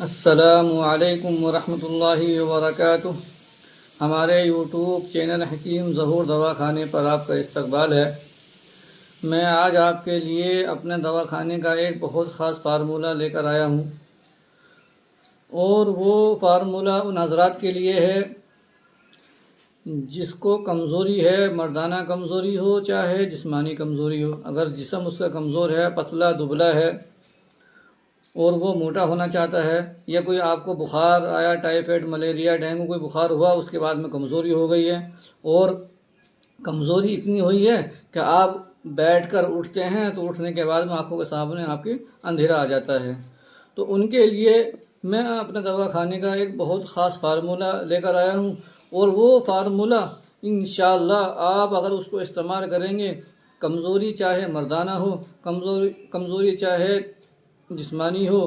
السلام علیکم ورحمۃ اللہ وبرکاتہ۔ ہمارے یوٹیوب چینل حکیم ظہور دواخانے پر آپ کا استقبال ہے۔ میں آج آپ کے لیے اپنے دواخانے کا ایک بہت خاص فارمولہ لے کر آیا ہوں، اور وہ فارمولہ ان حضرات کے لیے ہے جس کو کمزوری ہے، مردانہ کمزوری ہو چاہے جسمانی کمزوری ہو۔ اگر جسم اس کا کمزور ہے، پتلا دبلا ہے اور وہ موٹا ہونا چاہتا ہے، یا کوئی آپ کو بخار آیا، ٹائیفائڈ، ملیریا، ڈینگو کوئی بخار ہوا، اس کے بعد میں کمزوری ہو گئی ہے، اور کمزوری اتنی ہوئی ہے کہ آپ بیٹھ کر اٹھتے ہیں تو اٹھنے کے بعد میں آنکھوں کے سامنے آپ کی اندھیرا آ جاتا ہے، تو ان کے لیے میں اپنے دواخانے کا ایک بہت خاص فارمولہ لے کر آیا ہوں، اور وہ فارمولہ انشاءاللہ آپ اگر اس کو استعمال کریں گے، کمزوری چاہے مردانہ ہو، کمزوری چاہے جسمانی ہو،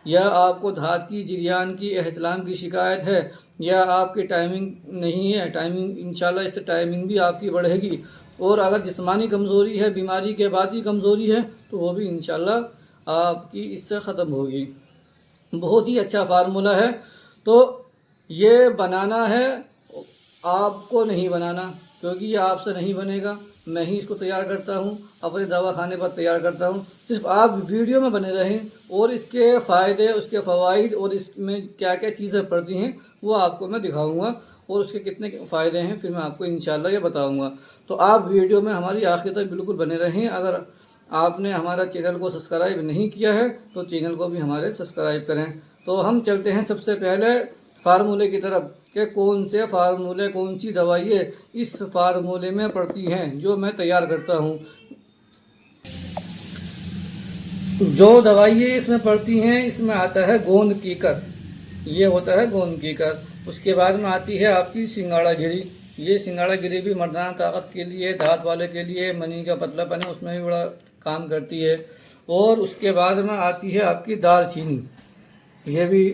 یا آپ کو دھات کی، جریان کی، احتلام کی شکایت ہے، یا آپ کی ٹائمنگ نہیں ہے، ٹائمنگ انشاءاللہ اس سے ٹائمنگ بھی آپ کی بڑھے گی، اور اگر جسمانی کمزوری ہے، بیماری کے بعد کی کمزوری ہے، تو وہ بھی انشاءاللہ آپ کی اس سے ختم ہوگی۔ بہت ہی اچھا فارمولہ ہے، تو یہ بنانا ہے، آپ کو نہیں بنانا، کیونکہ یہ آپ سے نہیں بنے گا، میں ہی اس کو تیار کرتا ہوں، اپنے دواخانے پر تیار کرتا ہوں۔ صرف آپ ویڈیو میں بنے رہیں، اور اس کے فائدے، اس کے فوائد، اور اس میں کیا کیا چیزیں پڑتی ہیں وہ آپ کو میں دکھاؤں گا، اور اس کے کتنے فائدے ہیں پھر میں آپ کو انشاءاللہ یہ بتاؤں گا۔ تو آپ ویڈیو میں ہماری آخر تک بالکل بنے رہیں۔ اگر آپ نے ہمارا چینل کو سبسکرائب نہیں کیا ہے تو چینل کو بھی ہمارے سبسکرائب کریں۔ تو ہم چلتے ہیں سب سے پہلے فارمولے کی طرف، کہ کون سے فارمولے، کون سی دوائیں اس فارمولے میں پڑتی ہیں جو میں تیار کرتا ہوں۔ جو دوائیں اس میں پڑتی ہیں، اس میں آتا ہے گوند کیکر، یہ ہوتا ہے گوند کیکر۔ اس کے بعد میں آتی ہے آپ کی سنگاڑا گری، یہ سنگاڑا گری بھی مردانہ طاقت کے لیے، دھات والے کے لیے، منی کا پتلا پن ہے اس میں بھی بڑا کام کرتی ہے۔ اور اس کے بعد میں آتی ہے آپ کی دار چینی، یہ بھی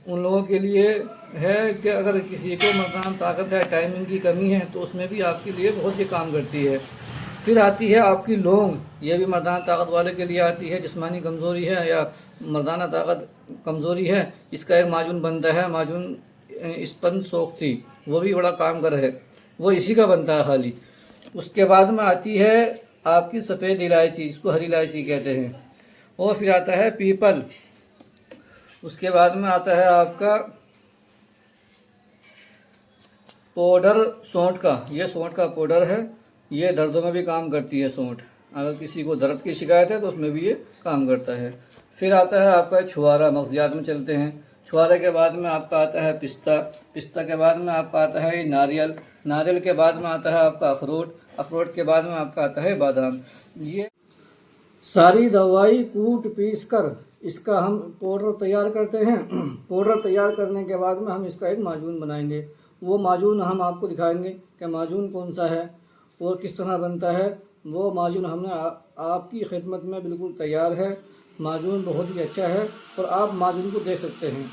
ان لوگوں کے لیے ہے کہ اگر کسی کو مردانہ طاقت ہے، ٹائمنگ کی کمی ہے، تو اس میں بھی آپ کے لیے بہت ہی کام کرتی ہے۔ پھر آتی ہے آپ کی لونگ، یہ بھی مردانہ طاقت والے کے لیے آتی ہے، جسمانی کمزوری ہے یا مردانہ طاقت کمزوری ہے، اس کا ایک معجون بنتا ہے، معجون اسپن سوختی، وہ بھی بڑا کام گر ہے، وہ اسی کا بنتا ہے خالی۔ اس کے بعد میں آتی ہے آپ کی سفید الائچی، اس کو ہری الائچی کہتے ہیں۔ اور پھر آتا ہے پیپل، اس کے بعد میں آتا ہے آپ کا پاؤڈر سونٹ کا، یہ سونٹ کا پاؤڈر ہے، یہ دردوں میں بھی کام کرتی ہے سونٹ، اگر کسی کو درد کی شکایت ہے تو اس میں بھی یہ کام کرتا ہے۔ پھر آتا ہے آپ کا چھوارا، مغزیات میں چلتے ہیں۔ چھوارے کے بعد میں آپ کا آتا ہے پستہ، پستہ کے بعد میں آپ کا آتا ہے ناریل، ناریل کے بعد میں آتا ہے آپ کا اخروٹ، اخروٹ کے بعد میں آپ کا آتا ہے بادام۔ یہ ساری دوائی کوٹ پیس کر اس کا ہم پاؤڈر تیار کرتے ہیں۔ پاؤڈر تیار کرنے کے بعد میں ہم اس کا ایک معجون بنائیں گے، وہ معجون ہم آپ کو دکھائیں گے کہ معجون کون سا ہے اور کس طرح بنتا ہے۔ وہ معجون ہم نے آپ کی خدمت میں بالکل تیار ہے، معجون بہت ہی اچھا ہے، اور آپ معجون کو دیکھ سکتے ہیں۔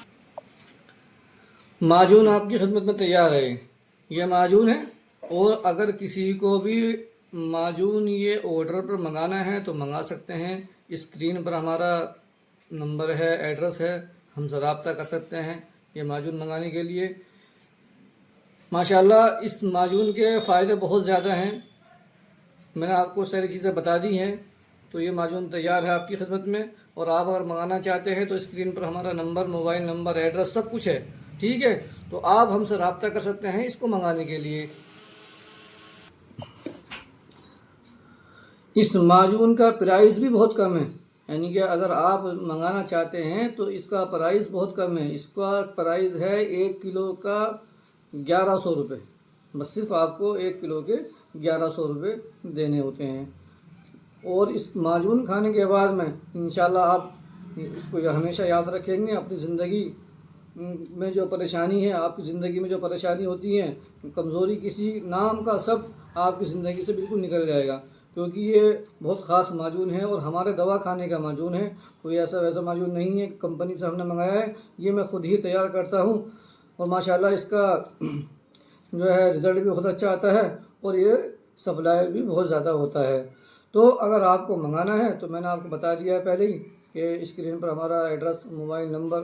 معجون آپ کی خدمت میں تیار ہے، یہ معجون ہے، اور اگر کسی کو بھی معجون یہ آرڈر پر منگانا ہے تو منگا سکتے ہیں۔ اسکرین پر ہمارا نمبر ہے، ایڈریس ہے، ہم سے رابطہ کر سکتے ہیں یہ معجون منگانے کے لیے۔ ماشاءاللہ اس معجون کے فائدے بہت زیادہ ہیں، میں نے آپ کو ساری چیزیں بتا دی ہیں، تو یہ معجون تیار ہے آپ کی خدمت میں، اور آپ اگر منگانا چاہتے ہیں تو اسکرین پر ہمارا نمبر، موبائل نمبر، ایڈریس سب کچھ ہے، ٹھیک ہے؟ تو آپ ہم سے رابطہ کر سکتے ہیں اس کو منگانے کے لیے۔ اس معجون کا پرائس بھی بہت کم ہے، یعنی کہ اگر آپ منگانا چاہتے ہیں تو اس کا پرائس بہت کم ہے۔ اس کا پرائس ہے 1 کلو کا 1100 روپے، بس صرف آپ کو 1 کلو کے 1100 روپے دینے ہوتے ہیں۔ اور اس معجون کھانے کے بعد میں انشاءاللہ آپ اس کو ہمیشہ یاد رکھیں گے، اپنی زندگی میں جو پریشانی ہے، آپ کی زندگی میں جو پریشانی ہوتی ہے، کمزوری کسی نام کا، سب آپ کی زندگی سے بالکل نکل جائے گا، کیونکہ یہ بہت خاص معجون ہے اور ہمارے دوا خانے کا معجون ہے، کوئی ایسا ویسا معجون نہیں ہے کہ کمپنی سے ہم نے منگایا ہے، یہ میں خود ہی تیار کرتا ہوں، اور ماشاءاللہ اس کا جو ہے رزلٹ بھی بہت اچھا آتا ہے، اور یہ سپلائی بھی بہت زیادہ ہوتا ہے۔ تو اگر آپ کو منگانا ہے تو میں نے آپ کو بتا دیا ہے پہلے ہی کہ اسکرین پر ہمارا ایڈریس، موبائل نمبر